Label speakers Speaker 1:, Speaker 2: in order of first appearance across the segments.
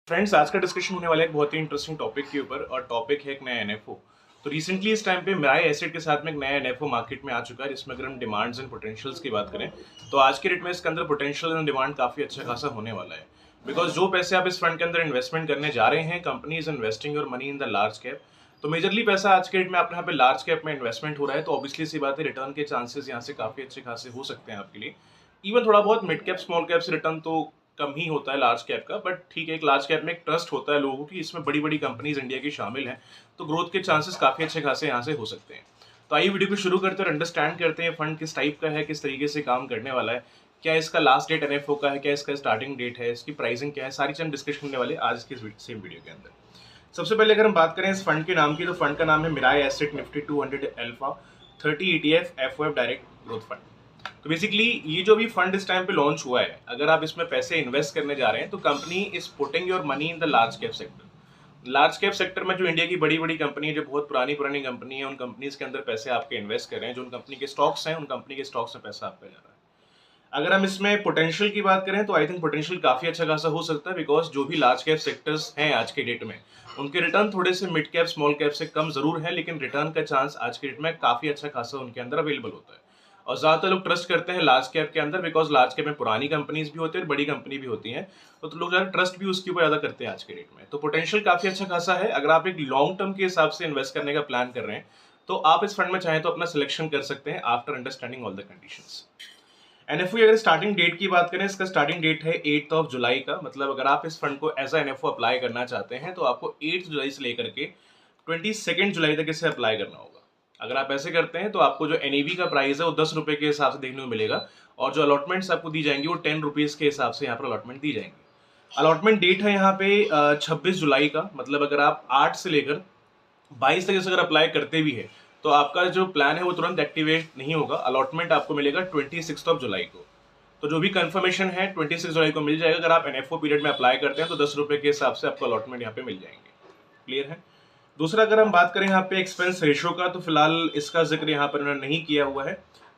Speaker 1: Friends, आज का discussion होने वाला है एक बहुत ही इंटरेस्टिंग टॉपिक के ऊपर और टॉपिक है एक नया एनएफओ। तो रिसेंटली इस टाइम पे मिराई एसेट के साथ में एक नया एनएफओ मार्केट में आ चुका है, जिसमें अगर हम डिमांड्स एंड पोटेंशियल्स की बात करें तो आज के डेट में इसके अंदर पोटेंशियल एंड डिमांड काफी अच्छा खासा होने वाला है। बिकॉज जो पैसे आप इस फंड के अंदर इन्वेस्टमेंट करने जा रहे हैं, company is investing your money in the large cap. तो मेजरली पैसा आज के डेट में आपके यहाँ पे लार्ज कैप में इन्वेस्टमेंट हो रहा है, तो ऑब्वियसली सी बात है रिटर्न के चांसेस यहाँ से काफी अच्छे खासे हो सकते हैं आपके लिए। इवन थोड़ा बहुत मिड कैप स्मॉल कैप से रिटर्न तो कम ही होता है लार्ज कैप का, बट ठीक है, एक लार्ज कैप में एक ट्रस्ट होता है लोगों की, इसमें बड़ी बड़ी कंपनीज इंडिया की शामिल हैं, तो ग्रोथ के चांसेस काफी अच्छे खासे यहाँ से हो सकते हैं। तो आइए वीडियो को शुरू करते हैं और अंडरस्टैंड करते हैं फंड किस टाइप का है, किस तरीके से काम करने वाला है, क्या इसका लास्ट डेट एनएफओ का है, क्या इसका स्टार्टिंग डेट है, इसकी प्राइसिंग क्या है, सारी चीजें डिस्कशन करने वाले आज के सेम वीडियो के अंदर। सबसे पहले अगर हम बात करें इस फंड के नाम की, तो फंड का नाम है Mirae Asset Nifty 200 alpha 30 ETF FOF direct growth fund. तो बेसिकली ये जो भी फंड इस टाइम पे लॉन्च हुआ है, अगर आप इसमें पैसे इन्वेस्ट करने जा रहे हैं तो company is putting your money in the large cap sector. Large cap sector में जो इंडिया की बड़ी बड़ी कंपनी है, जो बहुत पुरानी पुरानी कंपनी है, उन कंपनीज के अंदर पैसे आपके इन्वेस्ट कर रहे हैं। जो उन कंपनी के स्टॉक्स हैं, उन कंपनी के स्टॉक्स में पैसा आपका जा रहा है। अगर हम इसमें पोटेंशियल की बात करें तो आई थिंक पोटेंशियल काफी अच्छा खासा हो सकता है, बिकॉज जो भी लार्ज कैप सेक्टर्स हैं आज के डेट में, उनके रिटर्न थोड़े से मिड कैप स्मॉल कैप से कम जरूर है, लेकिन रिटर्न का चांस आज के डेट में काफी अच्छा खासा उनके अंदर अवेलेबल होता है। और ज्यादातर लोग ट्रस्ट करते हैं लार्ज कैप के अंदर, बिकॉज लार्ज कैप में पुरानी कंपनीज भी होती है और बड़ी कंपनी भी होती है, तो लोग ज्यादा ट्रस्ट भी उसके ऊपर ज्यादा करते हैं आज के डेट में। तो पोटेंशियल काफी अच्छा खासा है। अगर आप एक लॉन्ग टर्म के हिसाब से इन्वेस्ट करने का प्लान कर रहे हैं तो आप इस फंड में चाहें तो अपना सिलेक्शन कर सकते हैं after understanding all the conditions. NFO अगर स्टार्टिंग डेट की बात करें, इसका स्टार्टिंग डेट है 8 जुलाई का। मतलब अगर आप इस फंड को एज अ एनएफओ अप्लाई करना चाहते हैं तो आपको 8 जुलाई से लेकर के 22 जुलाई तक इसे अप्लाई करना होगा। अगर आप ऐसे करते हैं तो आपको जो एनएवी का प्राइस है वो 10 रुपए के हिसाब से देखने को मिलेगा, और जो अलॉटमेंट्स आपको दी जाएंगी वो 10 रुपीज के हिसाब से यहाँ पर अलॉटमेंट दी जाएंगी। अलॉटमेंट डेट है यहाँ पे 26 जुलाई का। मतलब अगर आप 8 से लेकर 22 तक अगर अप्लाई करते भी है तो आपका जो प्लान है वो तुरंत एक्टिवेट नहीं होगा। अलॉटमेंट आपको मिलेगा 26 जुलाई को। तो जो भी कंफर्मेशन है 26 जुलाई को मिल जाएगा। अगर आप एनएफओ पीरियड में अप्लाई करते हैं तो 10 रुपए के हिसाब से आपको अलॉटमेंट यहाँ पे मिल जाएंगे। क्लियर है। दूसरा, अगर हम बात करें यहाँ पे एक्सपेंस रेशियो का, तो फिलहाल इसका जिक्र यहाँ पर उन्होंने नहीं किया हुआ है।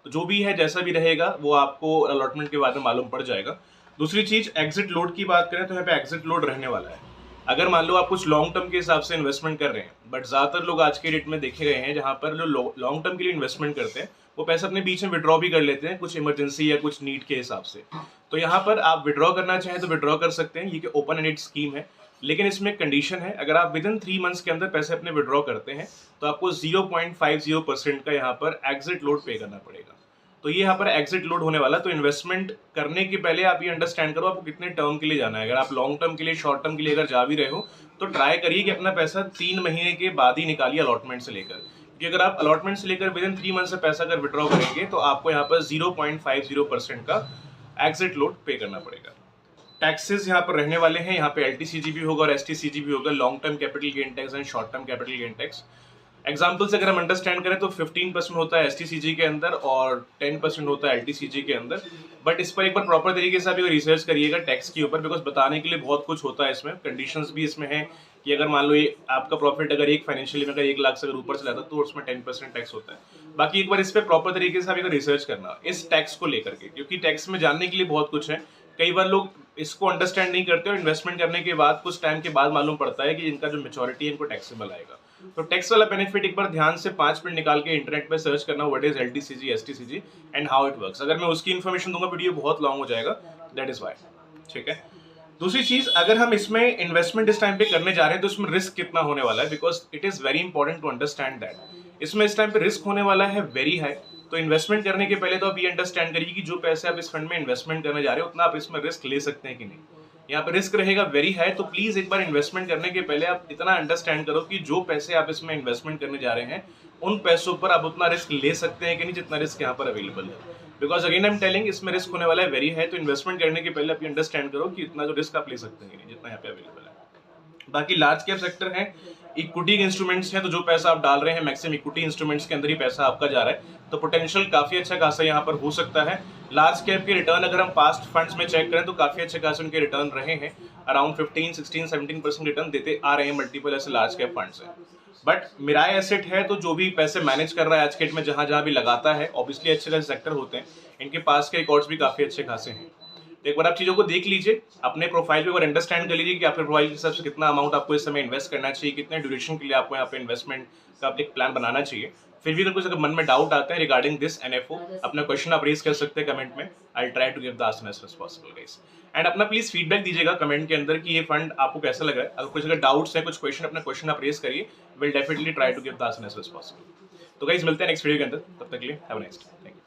Speaker 1: तो जो भी है, जैसा भी रहेगा, वो आपको अलॉटमेंट के बाद में मालूम पड़ जाएगा। दूसरी चीज, एग्जिट लोड की बात करें तो यहाँ पे एग्जिट लोड रहने वाला है। अगर मान लो आप कुछ लॉन्ग टर्म के हिसाब से इन्वेस्टमेंट कर रहे हैं, बट ज्यादातर लोग आज के डेट में देखे गए हैं जहां पर जो लॉन्ग टर्म के लिए इन्वेस्टमेंट करते हैं वो पैसा अपने बीच में विड्रॉ भी कर लेते हैं, कुछ इमरजेंसी या कुछ नीड के हिसाब से। तो यहाँ पर आप विड्रॉ करना चाहें तो विड्रॉ कर सकते हैं, ये ओपन एंडेड स्कीम है। लेकिन इसमें कंडीशन है, अगर आप विद इन 3 मंथ्स के अंदर पैसे अपने विड्रॉ करते हैं तो आपको 0.50% का यहाँ पर एग्जिट लोड पे करना पड़ेगा। तो ये यहाँ पर एग्जिट लोड होने वाला। तो इन्वेस्टमेंट करने के पहले आप ये अंडरस्टैंड करो आपको कितने टर्म के लिए जाना है। अगर आप लॉन्ग टर्म के लिए, शॉर्ट टर्म के लिए अगर जा भी रहे हो तो ट्राई करिए कि अपना पैसा 3 महीने के बाद ही निकालिए अलॉटमेंट से लेकर। क्योंकि अगर आप अलॉटमेंट से लेकर विद इन 3 मंथ से पैसा अगर विड्रॉ करेंगे तो आपको यहाँ पर 0.50% का एग्जिट लोड पे करना पड़ेगा। टैक्सेस यहाँ पर रहने वाले हैं। यहाँ पे एलटीसीजी भी होगा और एसटीसीजी भी होगा, long term capital gain tax and short term capital gain tax. Example से अगर हम अंडरस्टैंड करें तो 15% होता है एसटीसीजी के अंदर और 10% होता है एलटीसीजी के अंदर। बट इस पर एक बार प्रॉपर तरीके से आप रिसर्च करिएगा टैक्स के ऊपर, बिकॉज बताने के लिए बहुत कुछ होता है इसमें। कंडीशंस भी इसमें है कि अगर मान लो ये आपका प्रॉफिट अगर एक फाइनेंशियल में अगर 1 लाख से अगर ऊपर चला था तो उसमें 10% टैक्स होता है। बाकी एक बार इस पर प्रॉपर तरीके से आप रिसर्च करना इस टैक्स को लेकर के, क्योंकि टैक्स में जानने के लिए बहुत कुछ है। कई बार लोग इसको अंडरस्टैंड नहीं करते और इन्वेस्टमेंट करने के बाद कुछ टाइम के बाद मालूम पड़ता है कि इनका जो मेच्योरिटी है इनको टैक्सेबल आएगा। तो टैक्स वाला बेनिफिट एक बार ध्यान से 5 मिनट निकाल के इंटरनेट पे सर्च करना, what is LTCG, STCG and how it works. अगर मैं उसकी इन्फॉर्मेशन दूंगा वीडियो बहुत लॉन्ग हो जाएगा, दैट इज व्हाई। ठीक है। दूसरी चीज, अगर हम इसमें इन्वेस्टमेंट इस टाइम पे करने जा रहे हैं तो इसमें रिस्क कितना होने वाला है, because it is very important to understand that. इसमें इस टाइम पे रिस्क होने वाला है वेरी हाई। तो इन्वेस्टमेंट करने के पहले तो आप ये अंडरस्टैंड करिए कि जो पैसे आप इस फंड में इन्वेस्टमेंट करने जा रहे हो उतना आप इसमें रिस्क ले सकते हैं कि नहीं। यहाँ पे रिस्क रहेगा वेरी हाई। तो प्लीज एक बार इन्वेस्टमेंट करने के पहले आप इतना अंडरस्टैंड करो कि जो पैसे आप इसमें इन्वेस्टमेंट करने जा रहे हैं उन पैसों पर आप उतना रिस्क ले सकते हैं कि नहीं जितना रिस्क यहाँ पर अवेलेबल है। Because again I am telling, इसमें रिस्क होने वाला है वेरी हाई। तो इन्वेस्टमेंट करने के पहले आप अंडरस्टैंड करो कि इतना जो रिस्क आप ले सकते हैं कि नहीं जितना यहाँ पे अवेलेबल है। बाकी लार्ज कैप सेक्टर है, इक्विटी इंस्ट्रूमेंट्स हैं, तो जो पैसा आप डाल रहे हैं मैक्सिमम इक्विटी इंस्ट्रूमेंट्स के अंदर ही पैसा आपका जा रहा है। तो पोटेंशियल काफी अच्छा खासा यहाँ पर हो सकता है। लार्ज कैप के रिटर्न अगर हम पास्ट फंड्स में चेक करें तो काफी अच्छे खासे उनके रिटर्न रहे हैं। अराउंड 15, 16, 17% रिटर्न देते आ रहे हैं मल्टीपल ऐसे लार्ज कैप फंड्स हैं। बट मिराई एसेट है तो जो भी पैसे मैनेज कर रहा है आज के डेट में जहां जहां भी लगाता है, ऑब्वियसली अच्छे खासे सेक्टर होते हैं, इनके पास के रिकॉर्ड्स भी काफी अच्छे खासे हैं। तो एक बार आप चीज़ों को देख लीजिए, अपने प्रोफाइल पे एक बार अंडरस्टैंड कर लीजिए कि आपके प्रोफाइल के हिसाब से कितना अमाउंट आपको इस समय इन्वेस्ट करना चाहिए, कितने ड्यूरेशन के लिए आपको यहाँ पे इन्वेस्टमेंट का एक प्लान बनाना चाहिए। फिर भी अगर मन में डाउट आता है रिगार्डिंग दिस एनएफओ, अपना क्वेश्चन आप रेज कर सकते हैं कमेंट में। I try to give the answer as possible guys. And अपना प्लीज फीडबैक दीजिएगा कमेंट के अंदर कि ये फंड आपको कैसा लगा है। अगर कुछ अगर डाउट्स है, कुछ क्वेश्चन, अपना क्वेश्चन आप रेज करिए, will definitely try to give the answer as possible. तो गाइस मिलते हैं नेक्स्ट वीडियो के अंदर, तब तक के लिए have a nice day. Thank you.